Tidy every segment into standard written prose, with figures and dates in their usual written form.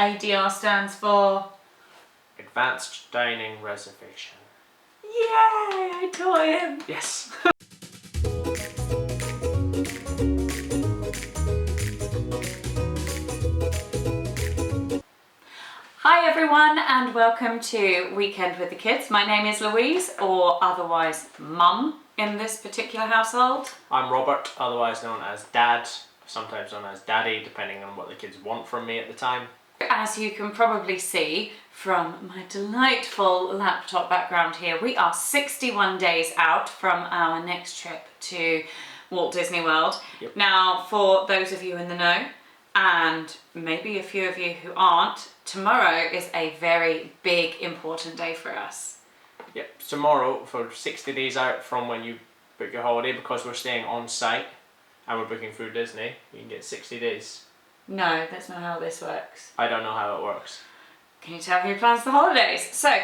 ADR stands for Advanced Dining Reservation. Yay! I taught him! Yes! Hi everyone and welcome to Weekend with the Kids. My name is Louise, or otherwise Mum in this particular household. I'm Robert, otherwise known as Dad, sometimes known as Daddy, depending on what the kids want from me at the time. As you can probably see from my delightful laptop background here, we are 61 days out from our next trip to Walt Disney World. Yep. Now, for those of you in the know, and maybe a few of you who aren't, tomorrow is a very big, important day for us. Yep, tomorrow, for 60 days out from when you book your holiday, because we're staying on site and we're booking through Disney, you can get 60 days. No, that's not how this works. I don't know how it works. Can you tell who plans the holidays? So,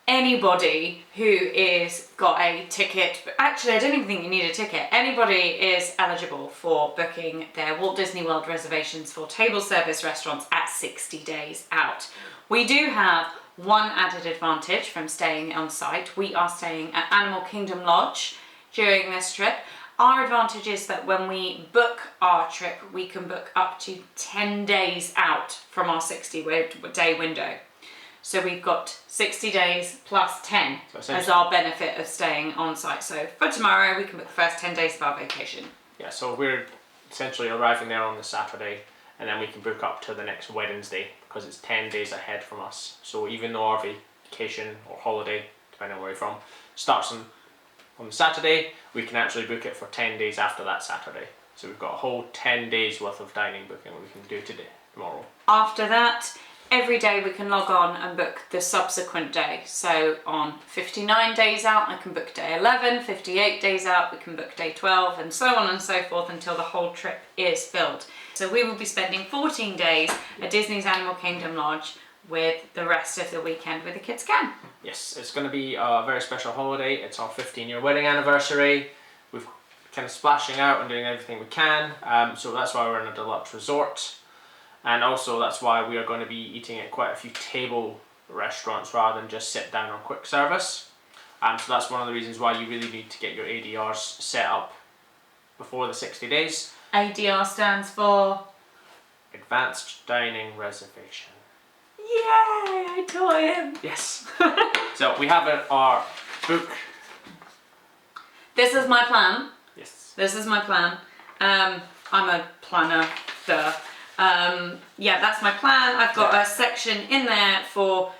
anybody who is got a ticket, but actually I don't even think you need a ticket, anybody is eligible for booking their Walt Disney World reservations for table service restaurants at 60 days out. We do have one added advantage from staying on site. We are staying at Animal Kingdom Lodge during this trip. Our advantage is that when we book our trip, we can book up to 10 days out from our 60-day window. So we've got 60 days plus 10 as our benefit of staying on site. So for tomorrow, we can book the first 10 days of our vacation. Yeah, so we're essentially arriving there on the Saturday, and then we can book up to the next Wednesday because it's 10 days ahead from us. So even though our vacation or holiday, depending on where you're from, starts on the Saturday, we can actually book it for 10 days after that Saturday. So we've got a whole 10 days worth of dining booking we can do tomorrow. After that, every day we can log on and book the subsequent day. So on 59 days out, I can book day 11, 58 days out, we can book day 12, and so on and so forth until the whole trip is filled. So we will be spending 14 days at Disney's Animal Kingdom Lodge with the rest of the weekend with the kids can. Yes, it's going to be a very special holiday. It's our 15-year wedding anniversary. We're kind of splashing out and doing everything we can. So that's why we're in a deluxe resort. And also that's why we are going to be eating at quite a few table restaurants rather than just sit down or quick service. So that's one of the reasons why you really need to get your ADRs set up before the 60 days. ADR stands for Advanced Dining Reservation. Yay! I taught him! Yes. So we have our book. This is my plan. Yes. This is my plan. I'm a planner, duh. Yeah, that's my plan. I've got a section in there for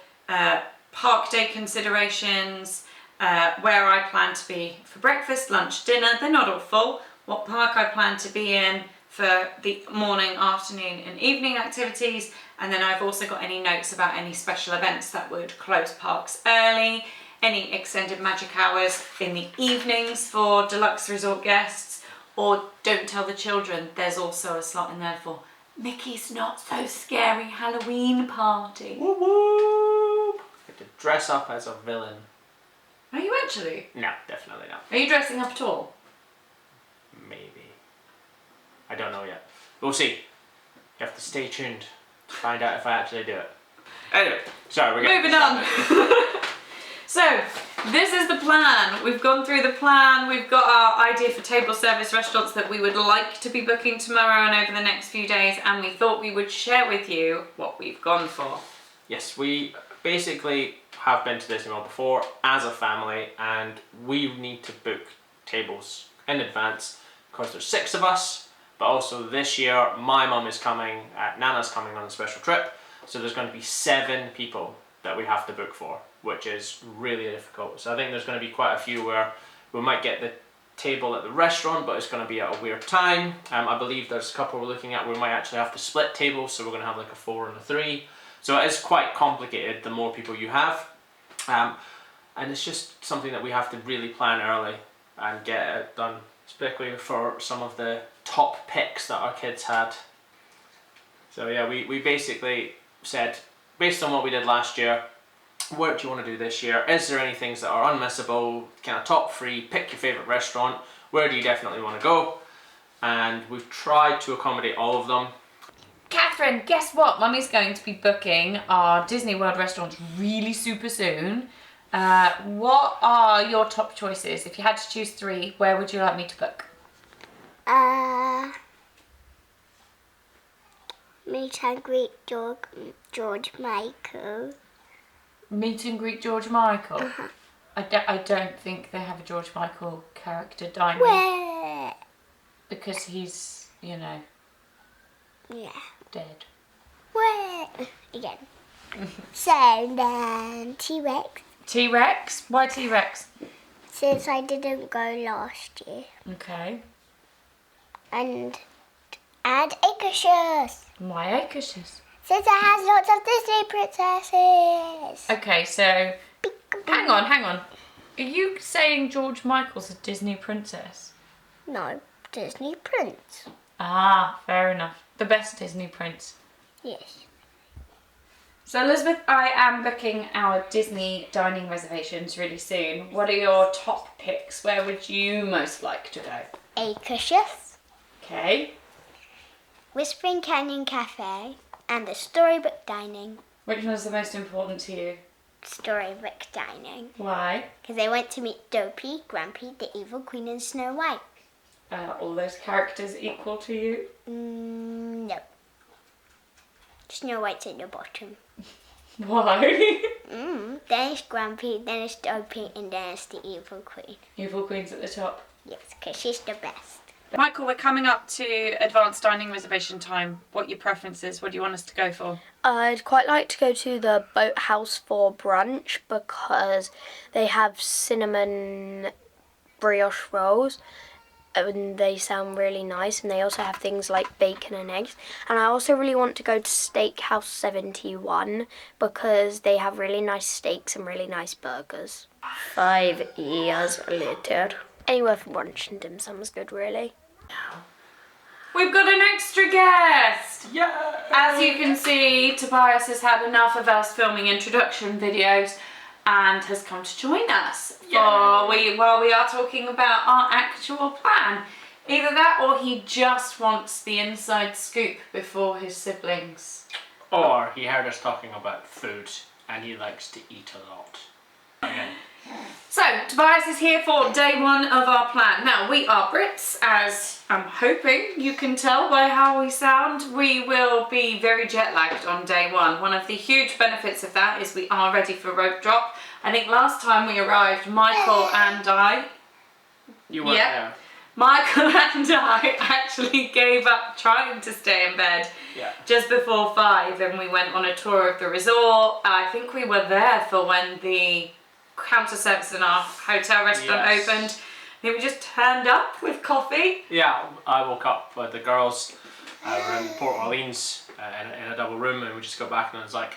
park day considerations, where I plan to be for breakfast, lunch, dinner. They're not all full. What park I plan to be in for the morning, afternoon and evening activities. And then I've also got any notes about any special events that would close parks early, any extended magic hours in the evenings for deluxe resort guests, or don't tell the children, there's also a slot in there for Mickey's Not So Scary Halloween Party. Woo woo! Get to dress up as a villain. Are you actually? No, definitely not. Are you dressing up at all? Maybe. I don't know yet. We'll see. You have to stay tuned to find out if I actually do it. Anyway, sorry, we're getting moving on. So, this is the plan. We've gone through the plan. We've got our idea for table service restaurants that we would like to be booking tomorrow and over the next few days, and we thought we would share with you what we've gone for. Yes, we basically have been to Disney World before as a family, and we need to book tables in advance because there's 6 of us, but also this year my mum is coming, Nana's coming on a special trip, so there's going to be 7 people that we have to book for, which is really difficult. So I think there's going to be quite a few where we might get the table at the restaurant, but it's going to be at a weird time. I believe there's a couple we're looking at where we might actually have to split tables, so we're going to have like a 4 and a 3. So it is quite complicated the more people you have. And it's just something that we have to really plan early and get it done, especially for some of the top picks that our kids had. So yeah, we basically said, based on what we did last year, what do you want to do this year? Is there any things that are unmissable? Kind of top 3, pick your favourite restaurant. Where do you definitely want to go? And we've tried to accommodate all of them. Catherine, guess what? Mummy's going to be booking our Disney World restaurants really super soon. What are your top choices? If you had to choose 3, where would you like me to book? Meet and greet George Michael. Meet and greet George Michael? I don't think they have a George Michael character dining. Where? Because he's, Yeah. dead. Where? Again. So then T-Rex. T-Rex? Why T-Rex? Since I didn't go last year. Okay. And Acacious. Why Acacious? Since it has lots of Disney princesses. Okay, so hang on. Are you saying George Michael's a Disney princess? No, Disney Prince. Ah, fair enough. The best Disney prince. Yes. So Elizabeth, I am booking our Disney dining reservations really soon. What are your top picks? Where would you most like to go? Acacious, Okay. Whispering Canyon Cafe, and the Storybook Dining. Which one's the most important to you? Storybook Dining. Why? Because I went to meet Dopey, Grumpy, the Evil Queen, and Snow White. All those characters equal to you? No. Snow White's at the bottom. Why? Then it's Grumpy, then it's Dopey, and then it's the Evil Queen. Evil Queen's at the top. Yes, because she's the best. Michael, we're coming up to advanced dining reservation time. What are your preferences? What do you want us to go for? I'd quite like to go to the Boathouse for brunch because they have cinnamon brioche rolls and they sound really nice, and they also have things like bacon and eggs. And I also really want to go to Steakhouse 71 because they have really nice steaks and really nice burgers. 5 years later. Anywhere for brunch and dim sum is good, really. We've got an extra guest! Yeah. As you can see, Tobias has had enough of us filming introduction videos and has come to join us while we are talking about our actual plan. Either that or he just wants the inside scoop before his siblings. Or he heard us talking about food and he likes to eat a lot. Again. So, Tobias is here for day 1 of our plan. Now, we are Brits, as I'm hoping you can tell by how we sound. We will be very jet lagged on day 1. One of the huge benefits of that is we are ready for rope drop. I think last time we arrived, Michael and I... You weren't there. Michael and I actually gave up trying to stay in bed just before 5, and we went on a tour of the resort. I think we were there for when the counter service in our hotel restaurant opened. I think we just turned up with coffee. Yeah, I woke up with the girls. We're in Port Orleans in a double room, and we just got back and it was like,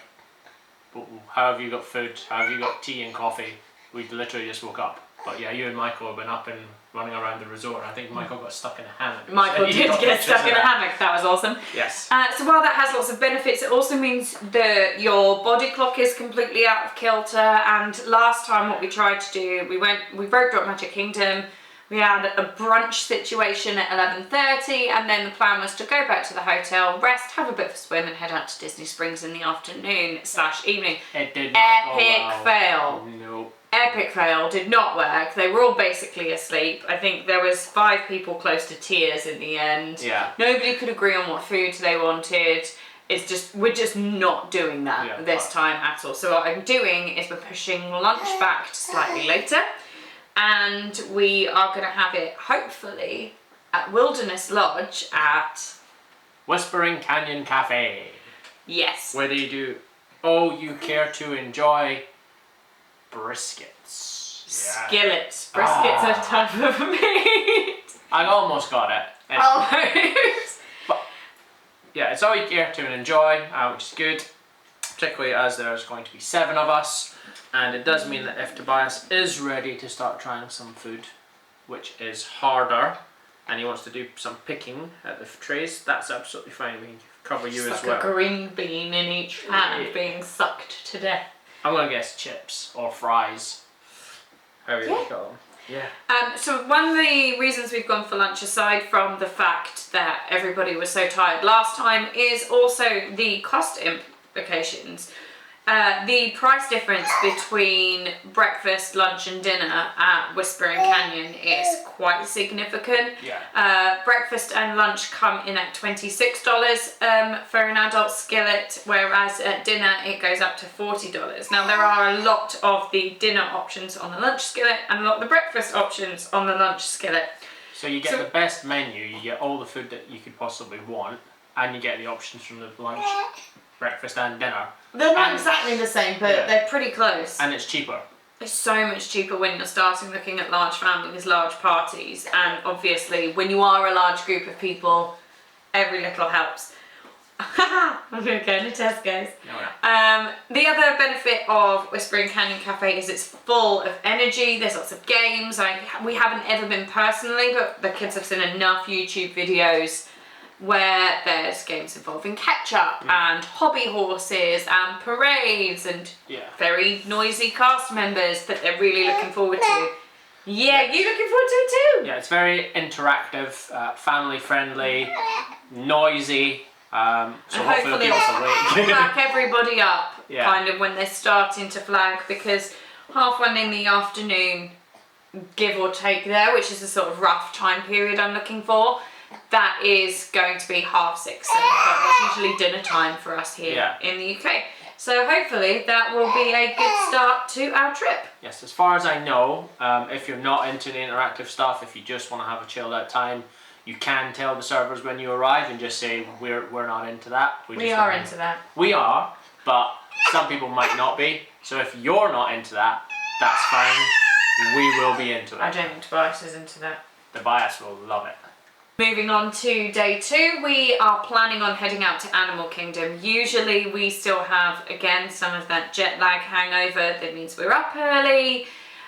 how have you got food? How have you got tea and coffee? We literally just woke up. But yeah, you and Michael have been up and running around the resort. I think Michael got stuck in a hammock. Michael did get stuck in a hammock. That was awesome. Yes. So while that has lots of benefits, it also means that your body clock is completely out of kilter. And last time what we tried to do, we broke drop Magic Kingdom. We had a brunch situation at 11:30, and then the plan was to go back to the hotel, rest, have a bit of a swim, and head out to Disney Springs in the afternoon/evening. It did not go well. Epic fail. No. Epic fail, did not work. They were all basically asleep. I think there was 5 people close to tears in the end. Yeah. Nobody could agree on what food they wanted. We're just not doing that this time at all. So what I'm doing is we're pushing lunch back to slightly later, and we are going to have it hopefully at Wilderness Lodge at Whispering Canyon Cafe. Yes. Where they do you care to enjoy briskets. Skillets. Briskets are a type of meat. I almost got it. Almost. But yeah, it's all you care to enjoy, which is good. Particularly as there's going to be 7 of us. And it does mean that if Tobias is ready to start trying some food, which is harder, and he wants to do some picking at the trays, that's absolutely fine. We can cover you as well. Like a green bean in each hand being sucked to death. I'm going to guess chips or fries. However you call them. Yeah. So one of the reasons we've gone for lunch, aside from the fact that everybody was so tired last time, is also the cost implications. The price difference between breakfast, lunch and dinner at Whispering Canyon is quite significant. Yeah. Breakfast and lunch come in at $26 for an adult skillet, whereas at dinner it goes up to $40. Now there are a lot of the dinner options on the lunch skillet and a lot of the breakfast options on the lunch skillet. So you get the best menu, you get all the food that you could possibly want, and you get the options from the lunch, breakfast and dinner. They're not exactly the same, but they're pretty close. And it's cheaper. It's so much cheaper when you're starting looking at large families, large parties, and obviously when you are a large group of people, every little helps. I'm going to Tesco's. The other benefit of Whispering Canyon Cafe is it's full of energy. There's lots of games. We haven't ever been personally, but the kids have seen enough YouTube videos where there's games involving ketchup and hobby horses and parades and very noisy cast members that they're really looking forward to. Yeah, you looking forward to it too? Yeah, it's very interactive, family friendly, noisy. So hopefully it'll pack everybody up kind of when they're starting to flag, because 1:30 in the afternoon, give or take there, which is the sort of rough time period I'm looking for, that is going to be 6:30, 7 o'clock. It's usually dinner time for us here in the UK. So hopefully that will be a good start to our trip. Yes, as far as I know, if you're not into the interactive stuff, if you just want to have a chilled out time, you can tell the servers when you arrive and just say we're not into that. We are into that. We are, but some people might not be. So if you're not into that, that's fine. We will be into it. I don't think Tobias is into that. The bias will love it. Moving on to day 2, we are planning on heading out to Animal Kingdom. Usually we still have, again, some of that jet lag hangover. That means we're up early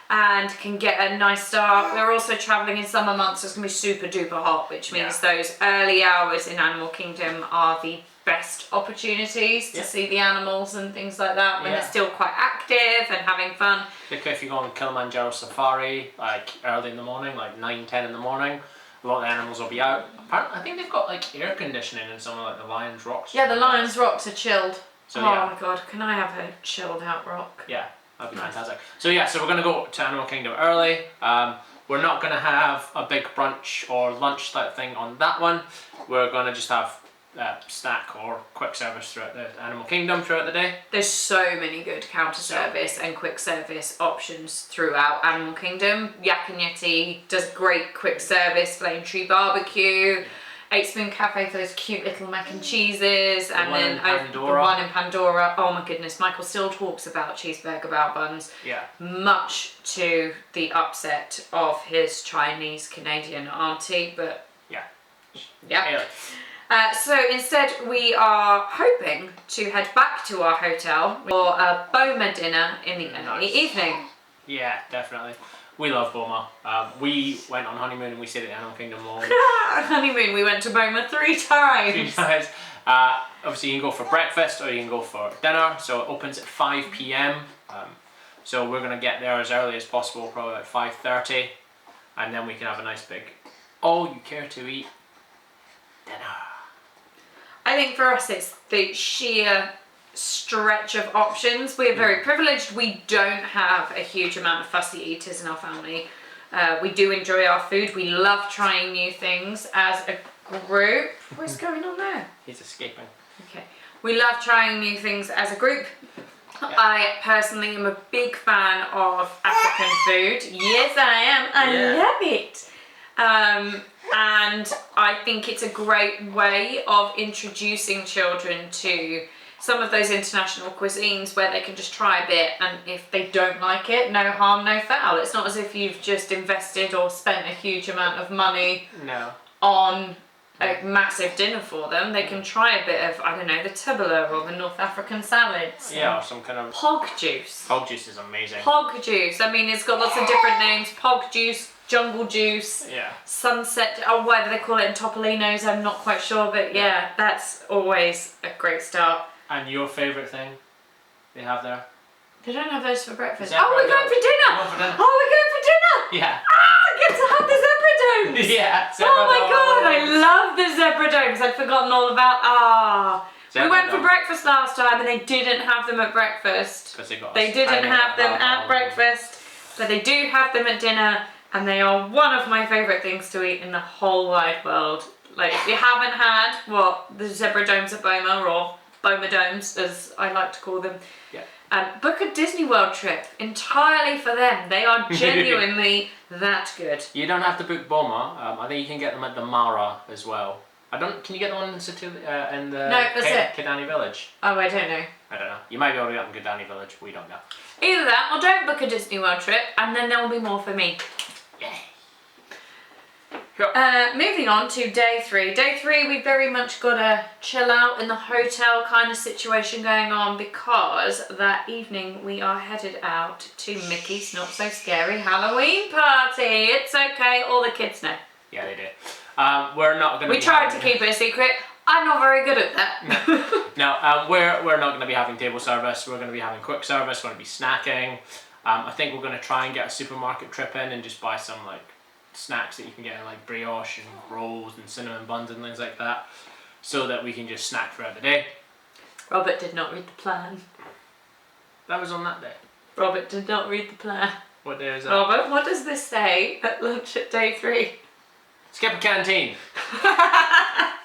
and can get a nice start. We're also travelling in summer months, so it's going to be super duper hot, which means those early hours in Animal Kingdom are the best opportunities to see the animals and things like that when they're still quite active and having fun. Like if you go on Kilimanjaro Safari, like early in the morning, like 9, 10 in the morning, a lot of the animals will be out. Apparently, I think they've got like air conditioning in some of like the Lions Rocks. Yeah, the Lions Rocks are chilled. So, oh my god, can I have a chilled out rock? Yeah, that'd be fantastic. So so we're gonna go to Animal Kingdom early. We're not gonna have a big brunch or lunch type thing on that one. We're gonna just have snack or quick service throughout the Animal Kingdom throughout the day. There's so many good counter service and quick service options throughout Animal Kingdom. Yak and Yeti does great quick service, Flame Tree Barbecue, 8 Spoon Cafe for those cute little mac and cheeses, and then the one in Pandora. Oh my goodness, Michael still talks about cheeseburger bao buns. Yeah. Much to the upset of his Chinese Canadian auntie, but yeah. So instead we are hoping to head back to our hotel for a Boma dinner in the early evening. Yeah, definitely. We love Boma. We went on honeymoon and we stayed at the Animal Kingdom long. Honeymoon, we went to Boma 3 times. 3 times. Obviously you can go for breakfast or you can go for dinner. So it opens at 5 p.m. So we're going to get there as early as possible, probably at 5:30. And then we can have a nice big all you care to eat dinner. I think for us it's the sheer stretch of options. We're very privileged. We don't have a huge amount of fussy eaters in our family. We do enjoy our food. We love trying new things as a group. What's going on there? He's escaping. Okay. We love trying new things as a group. I personally am a big fan of African food. Yes, I am. I love it. And I think it's a great way of introducing children to some of those international cuisines where they can just try a bit, and if they don't like it, no harm, no foul. It's not as if you've just invested or spent a huge amount of money on a massive dinner for them. They can try a bit of, I don't know, the tubula or the North African salads. Yeah, or some kind of... Pog juice. Pog juice is amazing. Pog juice. I mean, it's got lots of different names. Pog juice, jungle juice, sunset, or whatever they call it in Topolino's, I'm not quite sure, but yeah, that's always a great start. And your favourite thing they have there? They don't have those for breakfast. Oh, we're going for dinner! We're going for dinner. Oh, we're going for dinner! Yeah. I get to have the zebra domes. Yeah. Oh my god, I love the zebra domes. I'd forgotten all about. We went for breakfast last time and they didn't have them at breakfast. They didn't have them at breakfast, but they do have them at dinner, and they are one of my favourite things to eat in the whole wide world. Like, if you haven't had the zebra domes at Boma, or Boma domes as I like to call them, book a Disney World trip entirely for them. They are genuinely that good. You don't have to book Boma. I think you can get them at the Mara as well. Can you get the one in the Kidani Village? Oh, I don't know. I don't know. You might be able to get them in Kidani Village. We don't know. Either that, or don't book a Disney World trip, and then there will be more for me. Yeah. Moving on to day 3. Day 3, we very much got a chill out in the hotel kind of situation going on, because that evening we are headed out to Mickey's Not So Scary Halloween party. It's okay, all the kids know. Yeah, they do. We're not going to. We tried to keep it a secret. I'm not very good at that. No, we're not going to be having table service. We're going to be having quick service. We're going to be snacking. I think we're going to try and get a supermarket trip in and just buy some like snacks that you can get in, like brioche and rolls and cinnamon buns and things like that, so that we can just snack throughout the day. Robert did not read the plan. That was on that day. Robert did not read the plan. What day is that? Robert, what does this say at lunch at day 3? Skip a canteen.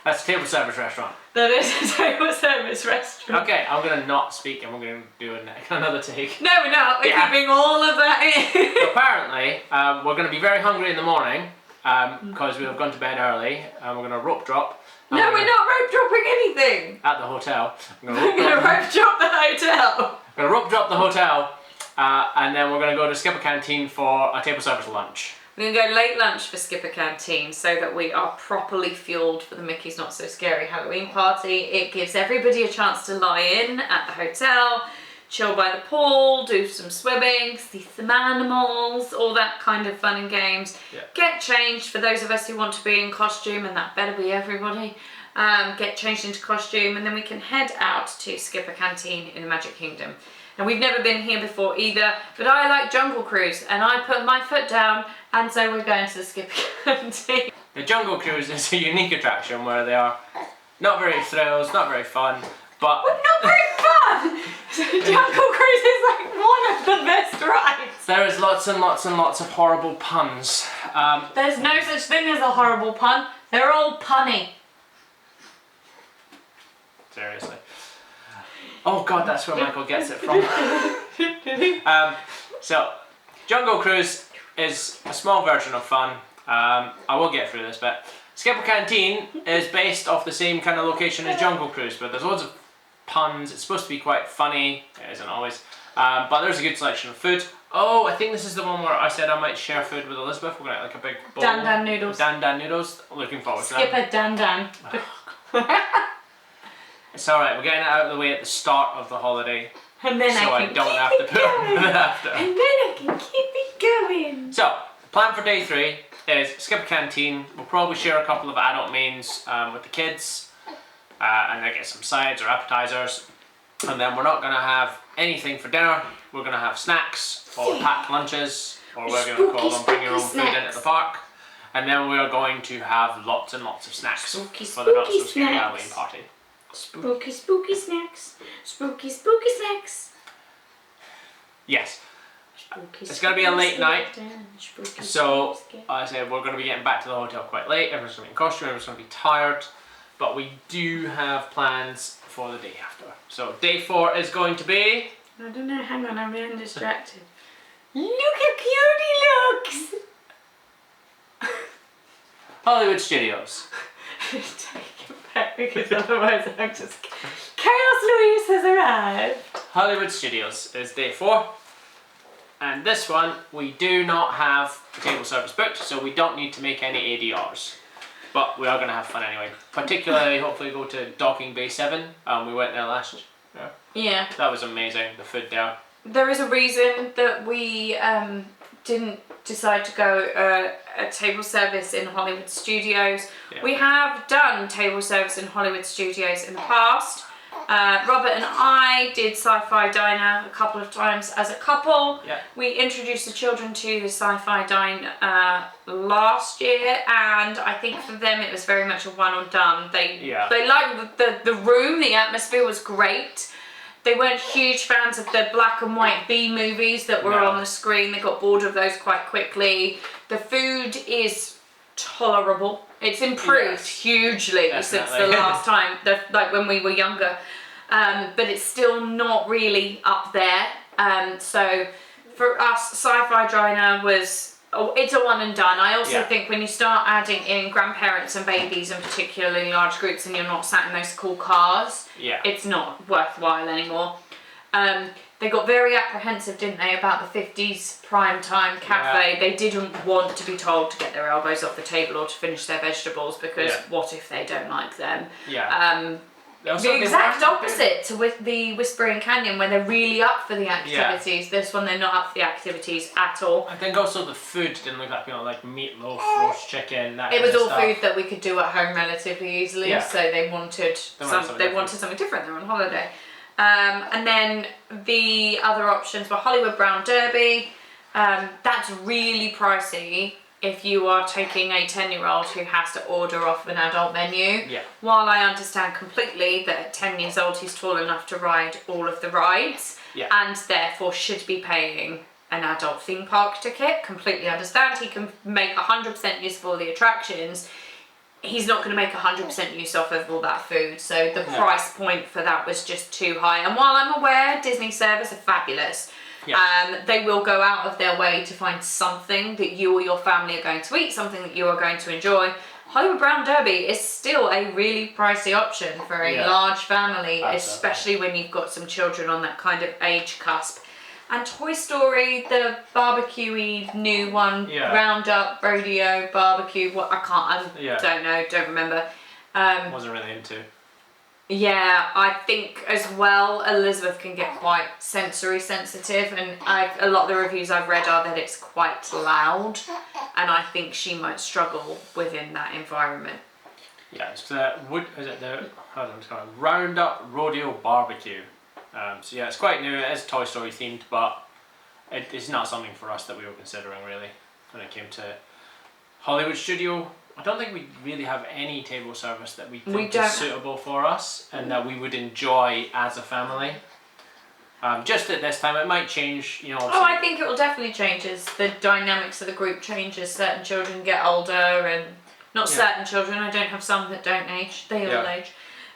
That's a table service restaurant. That is a table service restaurant. Okay, I'm going to not speak and we're going to do another take. No, we're not. We're keeping all of that in. Apparently, we're going to be very hungry in the morning because we have gone to bed early, and we're going to rope drop. No, we're not rope dropping anything. At the hotel. We're going to rope drop the hotel. We're going to rope drop the hotel, and then we're going to go to Skip a Canteen for a table service lunch. We're going to go late lunch for Skipper Canteen so that we are properly fueled for the Mickey's Not So Scary Halloween party. It gives everybody a chance to lie in at the hotel, chill by the pool, do some swimming, see some animals, all that kind of fun and games. Yeah. Get changed for those of us who want to be in costume, and that better be everybody. Get changed into costume, and then we can head out to Skipper Canteen in the Magic Kingdom. And we've never been here before either, but I like Jungle Cruise, and I put my foot down, and so we're going to the Skipper Canteen. The Jungle Cruise is a unique attraction where they are not very thrills, not very fun, but... Well, not very fun! Jungle Cruise is like one of the best rides. There is lots and lots and lots of horrible puns. There's no such thing as a horrible pun. They're all punny. Seriously. Oh god, that's where Michael gets it from. So, Jungle Cruise is a small version of fun. I will get through this bit. Skipper Canteen is based off the same kind of location as Jungle Cruise, but there's loads of puns. It's supposed to be quite funny. It isn't always. But there's a good selection of food. Oh, I think this is the one where I said I might share food with Elizabeth. We're going to get like a big bowl. Dan Dan noodles. Dan Dan noodles. Looking forward to that. Skipper Dan Dan. It's alright, we're getting it out of the way at the start of the holiday. And then so I don't have to put it after. And then I can keep it going. So, the plan for day 3 is skip a canteen. We'll probably share a couple of adult mains with the kids. And then get some sides or appetizers. And then we're not going to have anything for dinner. We're going to have snacks or packed lunches. Or we're going to call them bring your own food in at the park. And then we are going to have lots and lots of snacks for the Not So Scary Halloween party. Spooky, spooky snacks. Spooky, spooky snacks. Yes. Spooky, It's going to be a late night. Spooky, So, spooky. I said we're going to be getting back to the hotel quite late. Everyone's going to be in costume, everyone's going to be tired. But we do have plans for the day after. So, day 4 is going to be... I don't know, hang on, I'm being distracted. Look how cute he looks! Hollywood Studios. Take it back, because otherwise I'm just... Chaos Louise has arrived! Hollywood Studios is day 4. And this one, we do not have table service booked, so we don't need to make any ADRs. But we are going to have fun anyway. Particularly, hopefully go to Docking Bay 7. We went there last year. Yeah. That was amazing, the food there. There is a reason that we didn't decide to go a table service in Hollywood Studios. Yeah. We have done table service in Hollywood Studios in the past, Robert and I did Sci-Fi Diner a couple of times as a couple. Yeah. We introduced the children to the Sci-Fi Dine last year, and I think for them it was very much a one or done. They liked the room, the atmosphere was great. They weren't huge fans of the black and white B movies that were on the screen. They got bored of those quite quickly. The food is tolerable. It's improved hugely since the last time, like when we were younger. But it's still not really up there. So for us, Sci-Fi Diner was, it's a one and done. I also think when you start adding in grandparents and babies and particularly large groups and you're not sat in those cool cars, it's not worthwhile anymore. They got very apprehensive, didn't they, about the 50s prime time cafe. They didn't want to be told to get their elbows off the table or to finish their vegetables because what if they don't like them? The exact opposite to with the Whispering Canyon, where they're really up for the activities. This one, they're not up for the activities at all. I think also the food didn't look like, like meatloaf, roast chicken, that It was all stuff. food that we could do at home relatively easily, so they wanted something different. They were on holiday. And then the other options were Hollywood Brown Derby. That's really pricey if you are taking a 10-year-old who has to order off an adult menu. While I understand completely that at 10 years old he's tall enough to ride all of the rides and therefore should be paying an adult theme park ticket, completely understand. He can make 100% use of all the attractions. He's not going to make 100% use off of all that food, so the price point for that was just too high. And while I'm aware Disney servers are fabulous, they will go out of their way to find something that you or your family are going to eat, something that you are going to enjoy. Hollywood Brown Derby is still a really pricey option for a large family, especially when you've got some children on that kind of age cusp. And Toy Story, the barbecue-y new one, Roundup, Rodeo, Barbecue, don't remember. Wasn't really into. Yeah, I think as well Elizabeth can get quite sensory sensitive, and a lot of the reviews I've read are that it's quite loud, and I think she might struggle within that environment. Yeah, it's the Roundup Rodeo Barbecue. So yeah, it's quite new. It is Toy Story themed, but it's not something for us that we were considering really when it came to Hollywood Studio. I don't think we really have any table service that we think is suitable for us and that we would enjoy as a family. Just at this time, it might change, I think it will definitely change as the dynamics of the group changes. Certain children get older, and not certain children. I don't have some that don't age; they all age.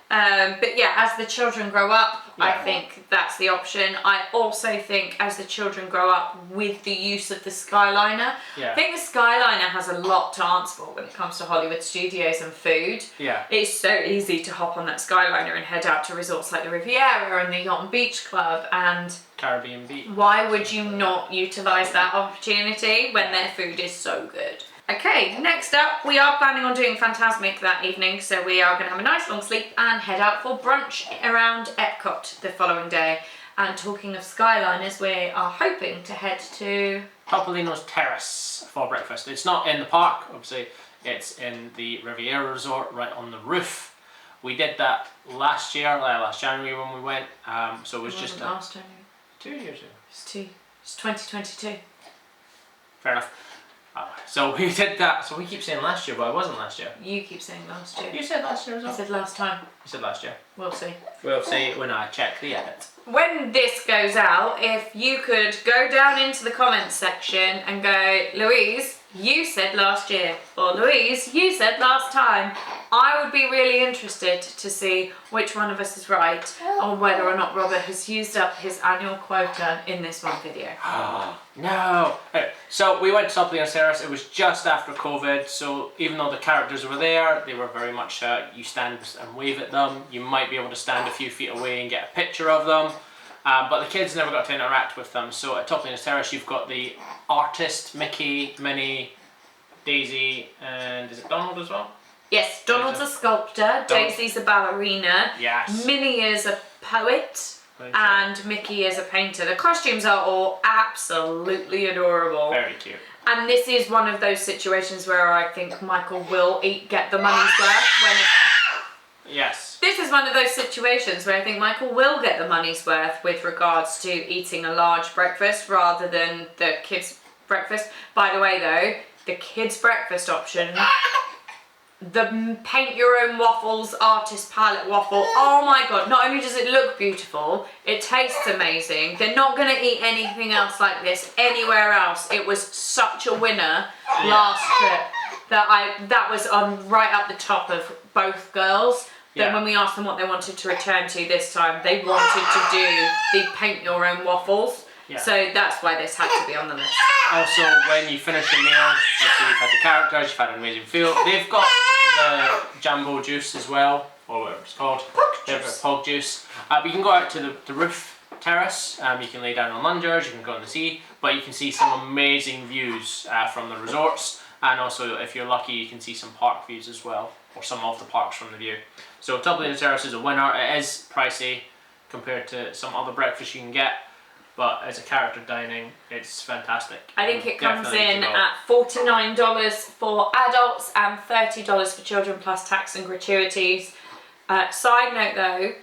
But yeah, as the children grow up, I think that's the option. I also think as the children grow up with the use of the Skyliner, I think the Skyliner has a lot to answer for when it comes to Hollywood Studios and food. It's so easy to hop on that Skyliner and head out to resorts like the Riviera and the Yacht and Beach Club and Caribbean Beach. Why would you not utilise that opportunity when their food is so good? Okay, next up, we are planning on doing Fantasmic that evening, so we are going to have a nice long sleep and head out for brunch around Epcot the following day. And talking of Skyliners, we are hoping to head to Topolino's Terrace for breakfast. It's not in the park, obviously, it's in the Riviera Resort right on the roof. We did that last January when we went, so it was just last January. 2 years ago. It's 2022. Fair enough. So we did that. So we keep saying last year, but it wasn't last year. You keep saying last year. You said last year as well. I said last time. You said last year. We'll see. We'll see when I check the edit. When this goes out, if you could go down into the comments section and go, Louise, you said last year, or Louise, you said last time, I would be really interested to see which one of us is right or whether or not Robert has used up his annual quota in this one video. No. So we went to Topolino's Terrace. It was just after COVID, so even though the characters were there, they were very much you stand and wave at them. You might be able to stand a few feet away and get a picture of them. But the kids never got to interact with them. So at Topolino's Terrace, you've got the artist, Mickey, Minnie, Daisy, and is it Donald as well? Yes, Donald's a sculptor, Daisy's a ballerina, Minnie is a poet, and Mickey is a painter. The costumes are all absolutely adorable. Very cute. And this is one of those situations where I think Michael will get the money's worth when it... Yes. this is one of those situations where I think Michael will get the money's worth with regards to eating a large breakfast rather than the kids' breakfast. By the way, though, the kids' breakfast option, the paint your own waffles, artist palette waffle, oh my god, not only does it look beautiful, it tastes amazing. They're not going to eat anything else like this anywhere else. It was such a winner last trip that was on right up the top of both girls. Then when we asked them what they wanted to return to this time, they wanted to do the paint your own waffles. Yeah. So that's why this had to be on the list. Also, when you finish the meal, obviously you've had the characters, you've had an amazing feel. They've got the jumbo juice as well, or whatever it's called. Pog juice. You can go out to the roof terrace. You can lay down on lungers, you can go in the sea, but you can see some amazing views from the resorts. And also, if you're lucky, you can see some park views as well, or some of the parks from the view. So Topolino's Terrace is a winner. It is pricey compared to some other breakfasts you can get, but as a character dining, it's fantastic. I think it comes Definitely in to go. at $49 for adults and $30 for children plus tax and gratuities. Side note though,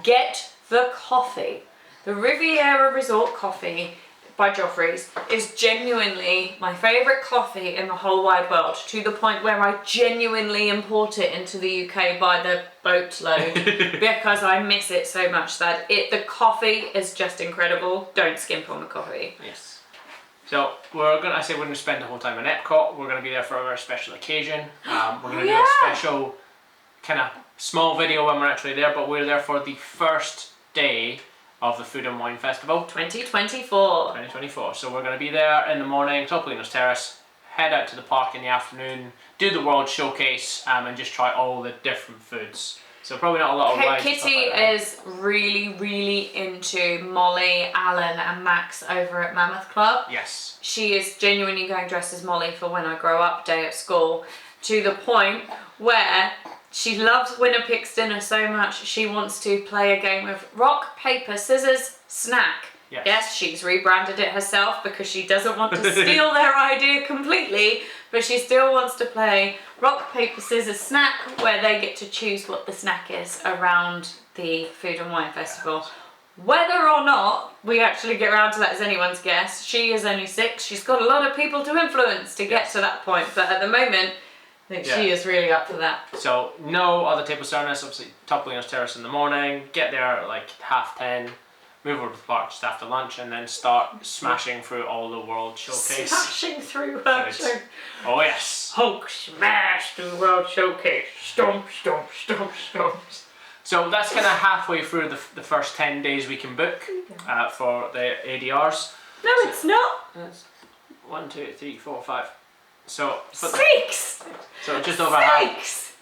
get the coffee. The Riviera Resort coffee by Joffrey's is genuinely my favourite coffee in the whole wide world, to the point where I genuinely import it into the UK by the boatload because I miss it so much that the coffee is just incredible. Don't skimp on the coffee. Yes. So we're gonna spend the whole time in Epcot. We're gonna be there for a very special occasion. We're gonna do a special kind of small video when we're actually there, but we're there for the first day of the Food and Wine Festival 2024. So we're going to be there in the morning, Topolino's Terrace, head out to the park in the afternoon, do the World Showcase, and just try all the different foods. So probably not a lot of rides. Kitty is really, really into Molly, Alan and Max over at Mammoth Club. Yes. She is genuinely going dressed as Molly for When I Grow Up Day at school, to the point where she loves Winner Picks Dinner so much she wants to play a game of rock, paper, scissors, snack. Yes, she's rebranded it herself because she doesn't want to steal their idea completely, but she still wants to play rock, paper, scissors, snack, where they get to choose what the snack is around the Food and Wine Festival. Whether or not we actually get around to that is anyone's guess. She is only 6. She's got a lot of people to influence to get to that point, but at the moment, I think she is really up for that. So no other table service, obviously Topolino's Terrace in the morning, get there at like 10:30, move over to the park just after lunch, and then start smashing through all the World Showcase. Smashing through World Showcase. Oh yes. Hulk smash through World Showcase. Stomp, stomp, stomp, stomp. So that's kind of halfway through the first 10 days we can book for the ADRs. No, it's not. That's 1, 2, 3, 4, 5. So 6. So just over half.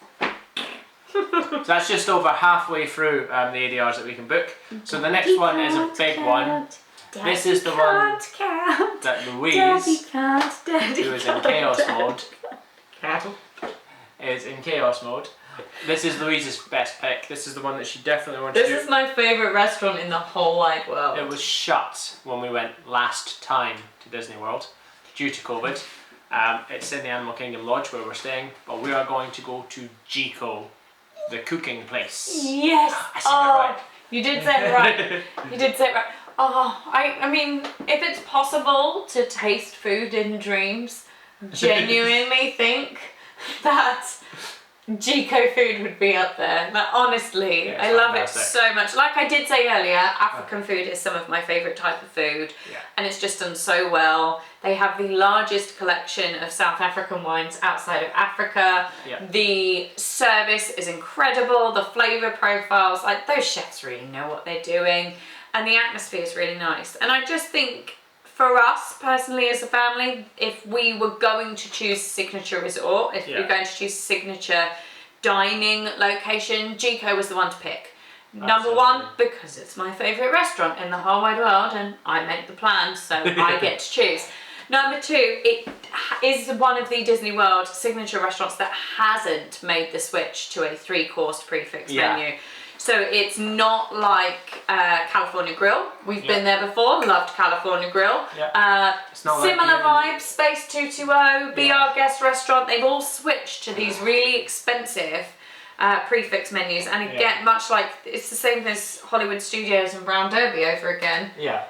So that's just over halfway through the ADRs that we can book. So the next one is a big one. This is the one that Louise, who is in chaos mode, is in chaos mode. This is Louise's best pick. This is the one that she definitely wanted to do. This is my favourite restaurant in the whole wide world. It was shut when we went last time to Disney World due to COVID. It's in the Animal Kingdom Lodge where we're staying, but we are going to go to Jico, the cooking place. Yes. I said that right. You did say it right. You did say it right. Oh, I mean, if it's possible to taste food in dreams, genuinely think that Jico food would be up there. But honestly, I love it so much. Like I did say earlier, African food is some of my favourite type of food, and it's just done so well. They have the largest collection of South African wines outside of Africa. The service is incredible. The flavour profiles, like those chefs really know what they're doing, and the atmosphere is really nice. And I just think, for us personally as a family, if we were going to choose signature resort, if we were going to choose signature dining location, Jico was the one to pick. Number one, because it's my favourite restaurant in the whole wide world and I make the plans, so I get to choose. Number two, it is one of the Disney World signature restaurants that hasn't made the switch to a 3-course prefix menu. So it's not like California Grill. We've been there before, loved California Grill. It's not similar like vibes, Space 220, Be Our Guest Restaurant. They've all switched to these really expensive prefix menus, and again, much like it's the same as Hollywood Studios and Brown Derby over again. Yeah.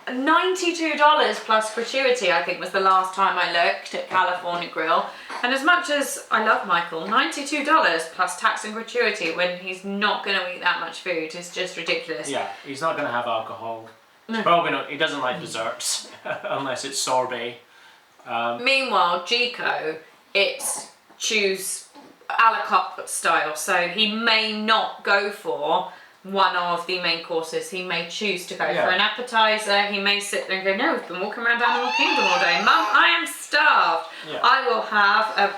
$92 plus gratuity, I think, was the last time I looked at California Grill. And as much as I love Michael, $92 plus tax and gratuity when he's not going to eat that much food is just ridiculous. Yeah, he's not going to have alcohol. He's probably not. He doesn't like desserts unless it's sorbet. Meanwhile, Gico, it's choose a la carte style, so he may not go for one of the main courses. He may choose to go for an appetizer. He may sit there and go, no, we've been walking around Animal Kingdom all day. Mum, I am starved. Yeah. I will have a,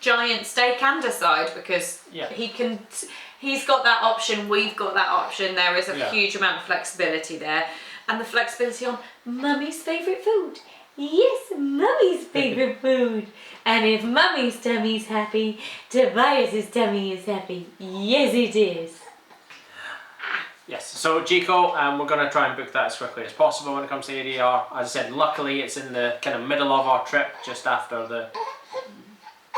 giant steak and a side, because he's got that option, we've got that option. There is a huge amount of flexibility there. And the flexibility on Mummy's favourite food. Yes, Mummy's favourite food. And if Mummy's tummy's happy, Tobias's tummy is happy. Yes, it is. Yes, so Gico, we're going to try and book that as quickly as possible when it comes to ADR. As I said, luckily it's in the kind of middle of our trip, just after the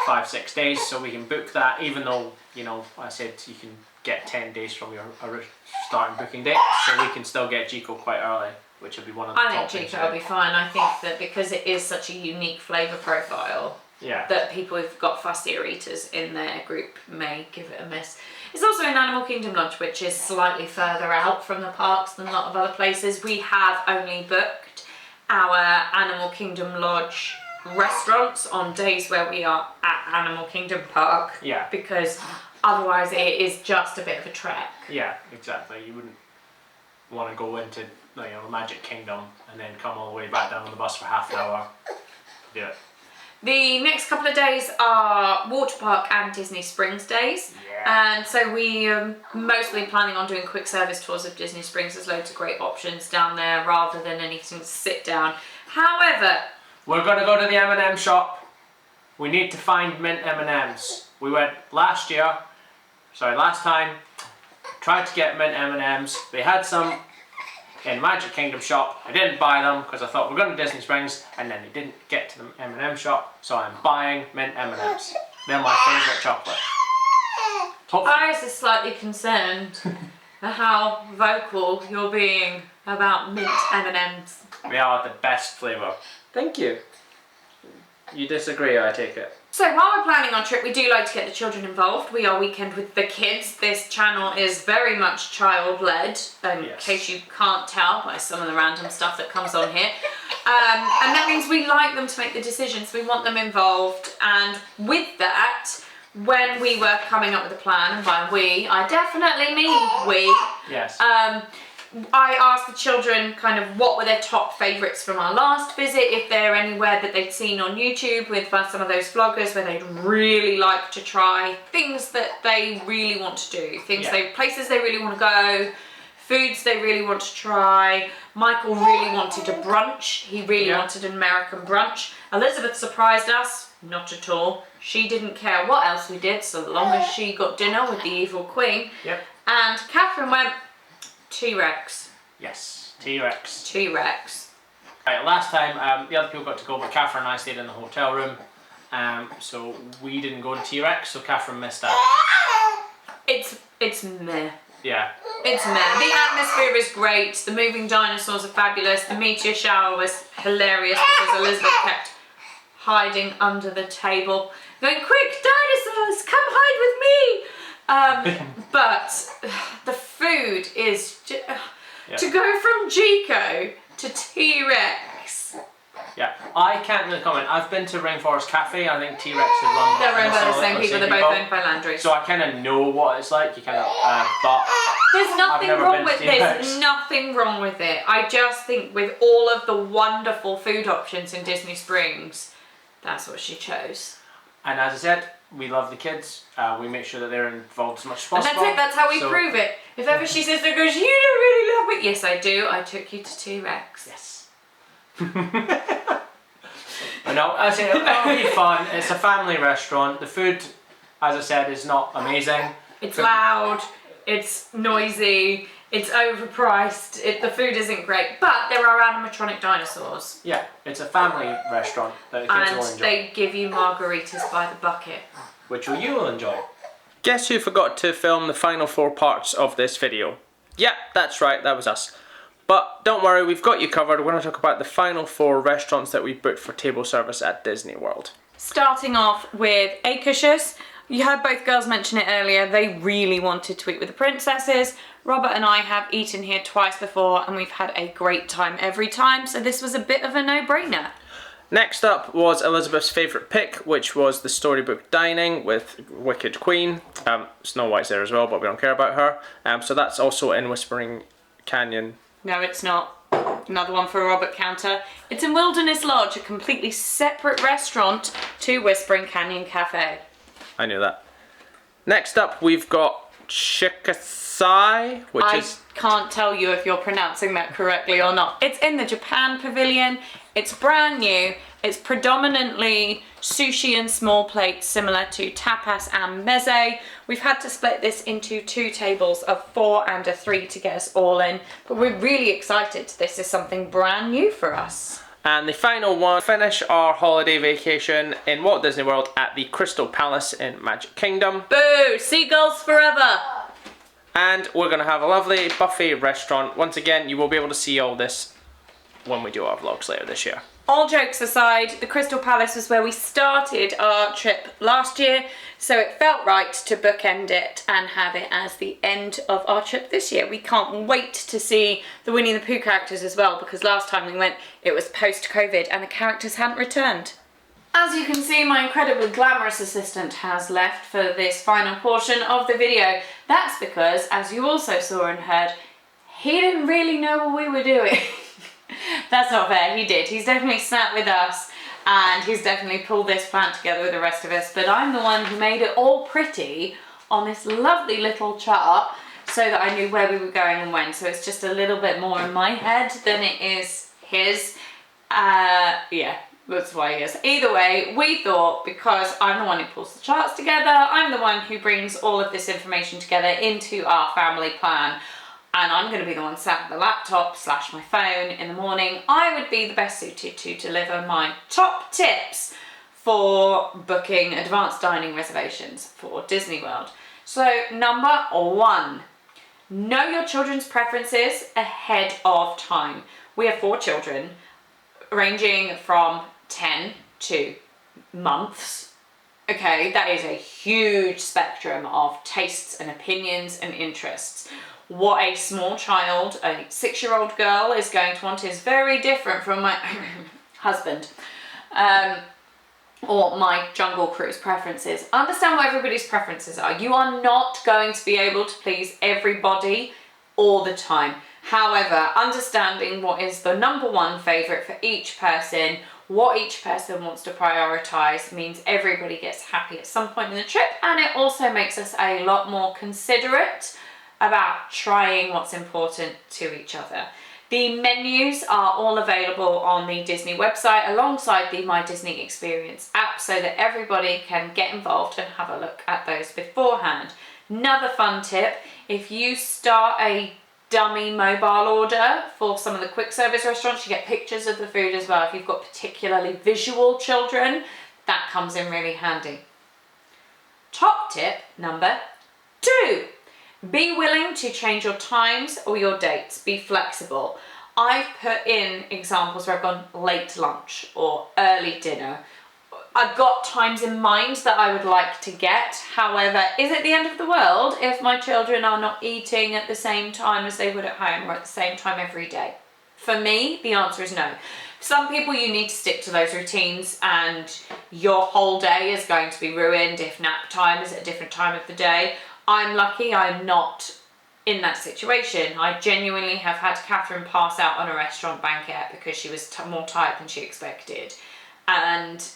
5-6 days, so we can book that, even though, I said you can get 10 days from your starting booking date, so we can still get Gico quite early, which will be one of the top I things. think Gico will be fine. I think that because it is such a unique flavour profile, that people who've got fussier eaters in their group may give it a miss. It's also an Animal Kingdom lunch, which is slightly further out from the parks than a lot of other places. We have only booked our Animal Kingdom Lodge restaurants on days where we are at Animal Kingdom Park. Yeah. Because otherwise it is just a bit of a trek. Yeah, exactly. You wouldn't want to go into the Magic Kingdom and then come all the way back down on the bus for half an hour to do it. The next couple of days are Water Park and Disney Springs days. Yeah. And so we are mostly planning on doing quick service tours of Disney Springs. There's loads of great options down there rather than anything to sit down. However, we're going to go to the M&M shop. We need to find mint M&Ms. We went last time, tried to get mint M&Ms. They had some in Magic Kingdom shop. I didn't buy them because I thought we're going to Disney Springs, and then they didn't get to the M&M shop, so I'm buying mint M&Ms. They're my favourite chocolate. I was slightly concerned at how vocal you're being about mint M&Ms. They are the best flavour. Thank you. You disagree, I take it. So while we're planning our trip, we do like to get the children involved. We are Weekend with the Kids. This channel is very much child-led, in case you can't tell by some of the random stuff that comes on here. And that means we like them to make the decisions. We want them involved. And with that, when we were coming up with a plan, and by we, I definitely mean we. Yes. I asked the children kind of what were their top favourites from our last visit, if they're anywhere that they'd seen on YouTube with some of those vloggers where they'd really like to try, things that they really want to do, places they really want to go, foods they really want to try. Michael really wanted a brunch. He really wanted an American brunch. Elizabeth surprised us, not at all. She didn't care what else we did so long as she got dinner with the evil queen. Yep. And Catherine went, T-Rex. Yes, T-Rex. T-Rex. Right, last time the other people got to go, but Catherine and I stayed in the hotel room, so we didn't go to T-Rex, so Catherine missed out. It's meh. Yeah. It's meh. The atmosphere is great. The moving dinosaurs are fabulous. The meteor shower was hilarious because Elizabeth kept hiding under the table, going, "Quick, dinosaurs, come hide with me!" But the food is to go from Gico to T-Rex. Yeah, I can't really comment. I've been to Rainforest Cafe. I think T-Rex is run. They're owned by the same people. They're both owned by Landry. So I kind of know what it's like. You kind of, but there's nothing I've never wrong been with to there's T-Rex. nothing wrong with it. I just think with all of the wonderful food options in Disney Springs, that's what she chose. And as I said, we love the kids. We make sure that they're involved as much as And possible. that's it. That's how we prove it. If ever she says there goes, "You don't really love me," yes, I do. I took you to T-Rex. Yes. But no, I say it'll be fun. It's a family restaurant. The food, as I said, is not amazing. It's loud. It's noisy. It's overpriced. The food isn't great, but there are animatronic dinosaurs. Yeah, it's a family restaurant that the kids will And enjoy. they give you margaritas by the bucket. Which you will enjoy. Guess who forgot to film the final 4 parts of this video? Yeah, that's right, that was us. But don't worry, we've got you covered. We're going to talk about the final 4 restaurants that we booked for table service at Disney World. Starting off with Acacious. You heard both girls mention it earlier. They really wanted to eat with the princesses. Robert and I have eaten here twice before and we've had a great time every time, so this was a bit of a no-brainer. Next up was Elizabeth's favourite pick, which was the Storybook Dining with Wicked Queen. Snow White's there as well, but we don't care about her. So that's also in Whispering Canyon. No, it's not. Another one for Robert Counter. It's in Wilderness Lodge, a completely separate restaurant to Whispering Canyon Cafe. I knew that. Next up, we've got Shikasai, which I is... can't tell you if you're pronouncing that correctly or not. It's in the Japan Pavilion. It's brand new. It's predominantly sushi and small plates, similar to tapas and meze. We've had to split this into 2 tables of 4 and a 3 to get us all in, but we're really excited. This is something brand new for us. And the final one, finish our holiday vacation in Walt Disney World at the Crystal Palace in Magic Kingdom. Boo! Seagulls forever! And we're going to have a lovely buffet restaurant. Once again, you will be able to see all this when we do our vlogs later this year. All jokes aside, the Crystal Palace was where we started our trip last year, so it felt right to bookend it and have it as the end of our trip this year. We can't wait to see the Winnie the Pooh characters as well, because last time we went, it was post-COVID and the characters hadn't returned. As you can see, my incredibly glamorous assistant has left for this final portion of the video. That's because, as you also saw and heard, he didn't really know what we were doing. That's not fair, he did. He's definitely sat with us and he's definitely pulled this plan together with the rest of us, but I'm the one who made it all pretty on this lovely little chart so that I knew where we were going and when. So it's just a little bit more in my head than it is his. Yeah, that's why he is. Either way, we thought, because I'm the one who pulls the charts together, I'm the one who brings all of this information together into our family plan, and I'm going to be the one sat at the laptop / my phone in the morning, I would be the best suited to deliver my top tips for booking advanced dining reservations for Disney World. So number 1, know your children's preferences ahead of time. We have 4 children, ranging from 10 to months. Okay, that is a huge spectrum of tastes and opinions and interests. What a small child, a 6-year-old girl, is going to want is very different from my husband or my Jungle Cruise preferences. Understand what everybody's preferences are. You are not going to be able to please everybody all the time. However, understanding what is the number 1 favourite for each person, what each person wants to prioritise, means everybody gets happy at some point in the trip, and it also makes us a lot more considerate about trying what's important to each other. The menus are all available on the Disney website alongside the My Disney Experience app, so that everybody can get involved and have a look at those beforehand. Another fun tip, if you start a dummy mobile order for some of the quick service restaurants, you get pictures of the food as well. If you've got particularly visual children, that comes in really handy. Top tip number 2. Be willing to change your times or your dates. Be flexible. I've put in examples where I've gone late lunch or early dinner. I've got times in mind that I would like to get. However, is it the end of the world if my children are not eating at the same time as they would at home or at the same time every day? For me, the answer is no. Some people, you need to stick to those routines and your whole day is going to be ruined if nap time is at a different time of the day. I'm lucky I'm not in that situation. I genuinely have had Catherine pass out on a restaurant banquet because she was more tired than she expected. And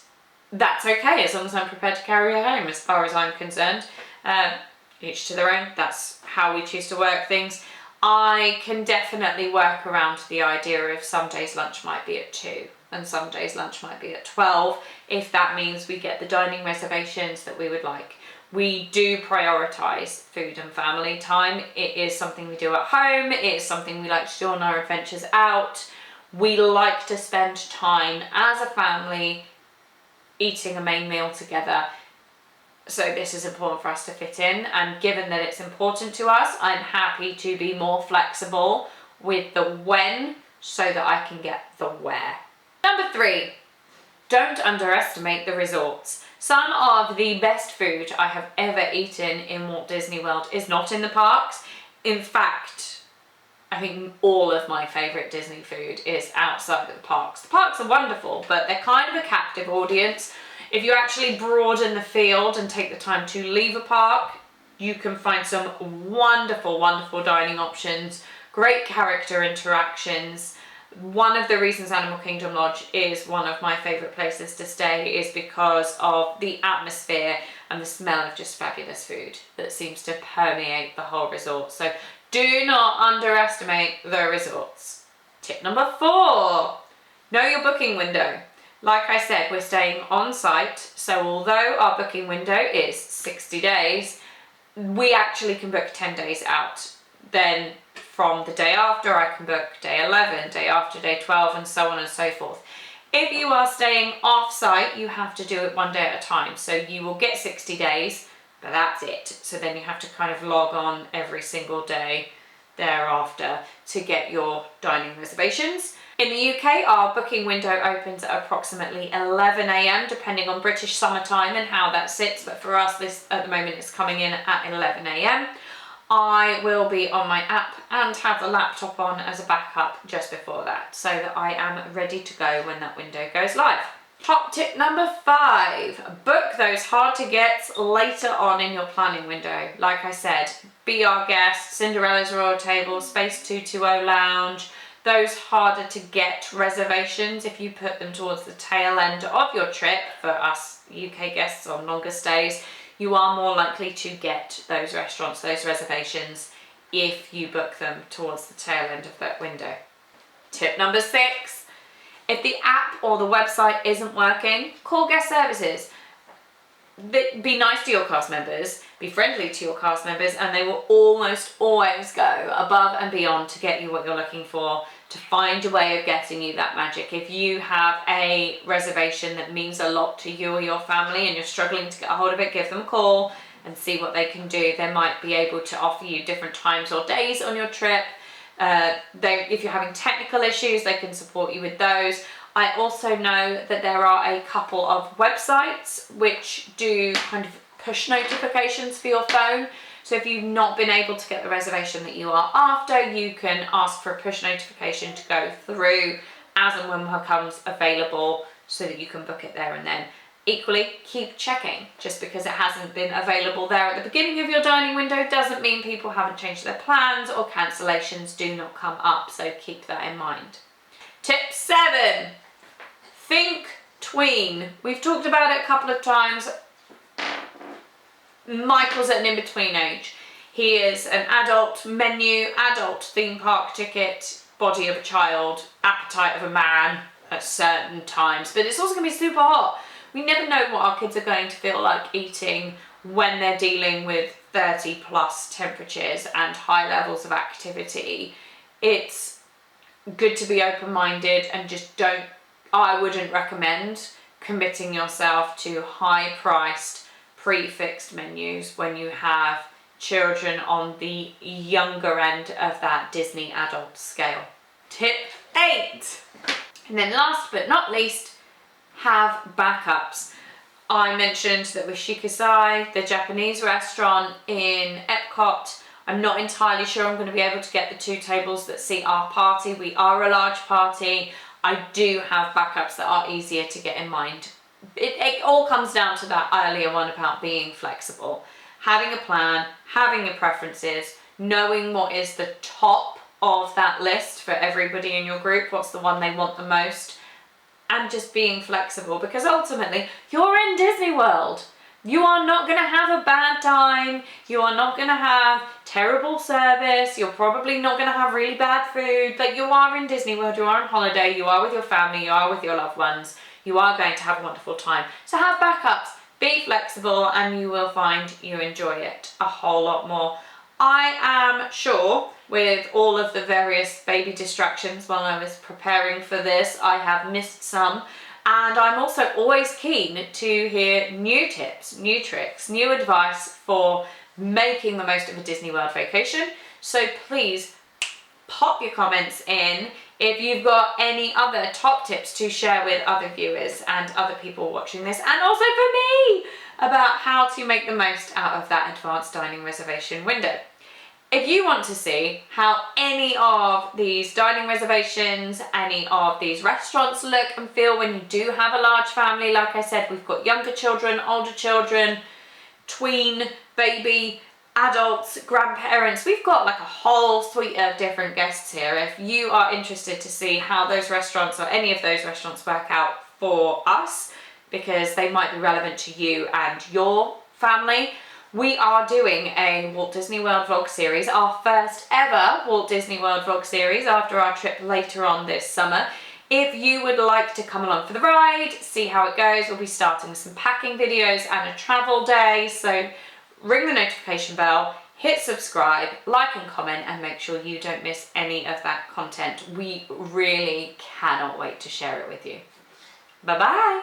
that's okay, as long as I'm prepared to carry her home, as far as I'm concerned. Each to their own, that's how we choose to work things. I can definitely work around the idea of some days lunch might be at 2 and some days lunch might be at 12, if that means we get the dining reservations that we would like. We do prioritise food and family time. It is something we do at home. It is something we like to do on our adventures out. We like to spend time as a family eating a main meal together. So this is important for us to fit in, and given that it's important to us, I'm happy to be more flexible with the when so that I can get the where. Number 3, don't underestimate the resorts. Some of the best food I have ever eaten in Walt Disney World is not in the parks. In fact, I think all of my favourite Disney food is outside of the parks. The parks are wonderful, but they're kind of a captive audience. If you actually broaden the field and take the time to leave a park, you can find some wonderful, wonderful dining options, great character interactions. One of the reasons Animal Kingdom Lodge is one of my favourite places to stay is because of the atmosphere and the smell of just fabulous food that seems to permeate the whole resort. So do not underestimate the resorts. Tip number 4, know your booking window. Like I said, we're staying on site, so although our booking window is 60 days, we actually can book 10 days out. Then from the day after, I can book day 11, day after day 12, and so on and so forth. If you are staying off site, you have to do it one day at a time. So you will get 60 days, but that's it. So then you have to kind of log on every single day thereafter to get your dining reservations. In the UK, our booking window opens at approximately 11 AM, depending on British summertime and how that sits. But for us, this at the moment is coming in at 11 AM. I will be on my app and have the laptop on as a backup just before that, so that I am ready to go when that window goes live. Top tip number 5, book those hard to gets later on in your planning window. Like I said, Be Our Guest, Cinderella's Royal Table, Space 220 Lounge, those harder to get reservations, if you put them towards the tail end of your trip, for us UK guests on longer stays, you are more likely to get those restaurants, those reservations, if you book them towards the tail end of that window. Tip number 6, if the app or the website isn't working, call guest services. Be nice to your cast members, be friendly to your cast members, and they will almost always go above and beyond to get you what you're looking for, to find a way of getting you that magic. If you have a reservation that means a lot to you or your family and you're struggling to get a hold of it, give them a call and see what they can do. They might be able to offer you different times or days on your trip. If you're having technical issues, they can support you with those. I also know that there are a couple of websites which do kind of push notifications for your phone. So if you've not been able to get the reservation that you are after, you can ask for a push notification to go through as and when one comes available, so that you can book it there and then. Equally, keep checking. Just because it hasn't been available there at the beginning of your dining window doesn't mean people haven't changed their plans or cancellations do not come up, so keep that in mind. Tip 7, think tween. We've talked about it a couple of times. Michael's at an in-between age. He is an adult menu, adult theme park ticket, body of a child, appetite of a man at certain times, but it's also going to be super hot. We never know what our kids are going to feel like eating when they're dealing with 30 plus temperatures and high levels of activity. It's good to be open-minded and just I wouldn't recommend committing yourself to high-priced prefixed menus when you have children on the younger end of that Disney adult scale. Tip 8, and then last but not least, have backups. I mentioned that with Shikisai, the Japanese restaurant in Epcot, I'm not entirely sure I'm going to be able to get the 2 tables that seat our party. We are a large party. I do have backups that are easier to get in mind. It all comes down to that earlier one about being flexible. Having a plan, having your preferences, knowing what is the top of that list for everybody in your group, what's the one they want the most, and just being flexible, because ultimately you're in Disney World. You are not going to have a bad time, you are not going to have terrible service, you're probably not going to have really bad food. Like, you are in Disney World, you are on holiday, you are with your family, you are with your loved ones. You are going to have a wonderful time. So have backups, be flexible, and you will find you enjoy it a whole lot more. I am sure with all of the various baby distractions while I was preparing for this, I have missed some. And I'm also always keen to hear new tips, new tricks, new advice for making the most of a Disney World vacation. So please pop your comments in if you've got any other top tips to share with other viewers and other people watching this, and also for me, about how to make the most out of that advanced dining reservation window. If you want to see how any of these dining reservations, any of these restaurants look and feel when you do have a large family, like I said, we've got younger children, older children, tween, baby, adults, grandparents, we've got like a whole suite of different guests here. If you are interested to see how those restaurants or any of those restaurants work out for us, because they might be relevant to you and your family, we are doing a Walt Disney World vlog series, our first ever Walt Disney World vlog series after our trip later on this summer. If you would like to come along for the ride, see how it goes, we'll be starting with some packing videos and a travel day. So ring the notification bell, hit subscribe, like and comment, and make sure you don't miss any of that content. We really cannot wait to share it with you. Bye bye.